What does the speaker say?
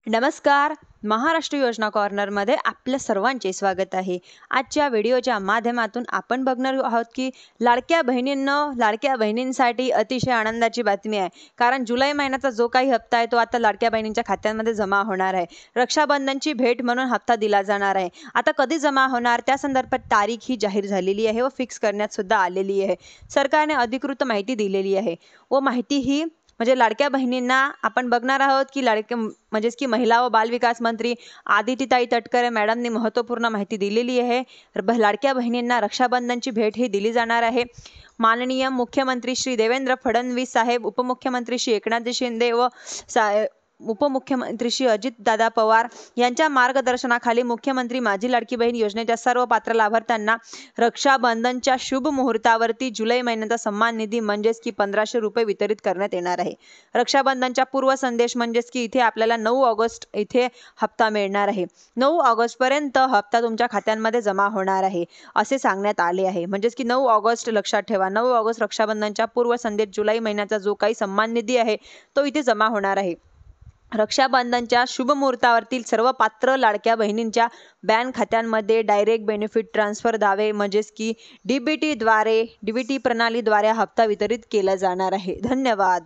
नमस्कार. महाराष्ट्र योजना कॉर्नरमध्ये आपल्या सर्वांचे स्वागत आहे. आजच्या व्हिडिओच्या माध्यमातून आपण बघणार आहोत की लाडक्या बहिणींसाठी अतिशय आनंदाची बातमी आहे. कारण जुलै महिन्याचा जो काही हप्ता आहे तो आता लाडक्या बहिणींच्या खात्यांमध्ये जमा होणार आहे. रक्षाबंधनची भेट म्हणून हप्ता दिला जाणार आहे. आता कधी जमा होणार त्या संदर्भात तारीख ही जाहीर झालेली आहे व फिक्स करण्यात सुद्धा आलेली आहे. सरकारने अधिकृत माहिती दिलेली आहे व माहिती ही म्हणजे लाडक्या बहिणींना आपण बघणार आहोत की म्हणजेच की महिला व बालविकास मंत्री आदितीताई तटकरे मॅडमनी महत्त्वपूर्ण माहिती दिलेली आहे. लाडक्या बहिणींना रक्षाबंधनची भेट ही दिली जाणार आहे. माननीय मुख्यमंत्री श्री देवेंद्र फडणवीस साहेब, उपमुख्यमंत्री श्री एकनाथ शिंदे व उपमुख्यमंत्री श्री अजितदादा पवार यांच्या मार्गदर्शनाखाली मुख्यमंत्री माझी लाडकी बहीण योजनेच्या सर्व पात्र लाभार्थ्यांना रक्षाबंधनच्या शुभ मुहूर्तावरती जुलै महिन्याचा सन्मान निधी म्हणजेच की 1500 रुपये वितरित करण्यात येणार आहे. रक्षाबंधनच्या पूर्व संदेश म्हणजेच की इथे आपल्याला 9 ऑगस्ट इथे हप्ता मिळणार आहे. 9 ऑगस्ट पर्यंत हप्ता तुमच्या खात्यांमध्ये जमा होणार आहे असे सांगण्यात आले आहे. म्हणजेच की 9 ऑगस्ट लक्षात ठेवा. 9 ऑगस्ट रक्षाबंधनच्या पूर्व संदेश जुलै महिन्याचा जो काही सन्मान निधी आहे तो इथे जमा होणार आहे. रक्षाबंधनच्या शुभ मुहूर्तावरतील सर्व पात्र लाडक्या बहिणींच्या बँक खात्यांमध्ये डायरेक्ट बेनिफिट ट्रान्सफर दावे म्हणजेच की डीबीटी प्रणालीद्वारे हप्ता वितरित केला जाणार आहे. धन्यवाद.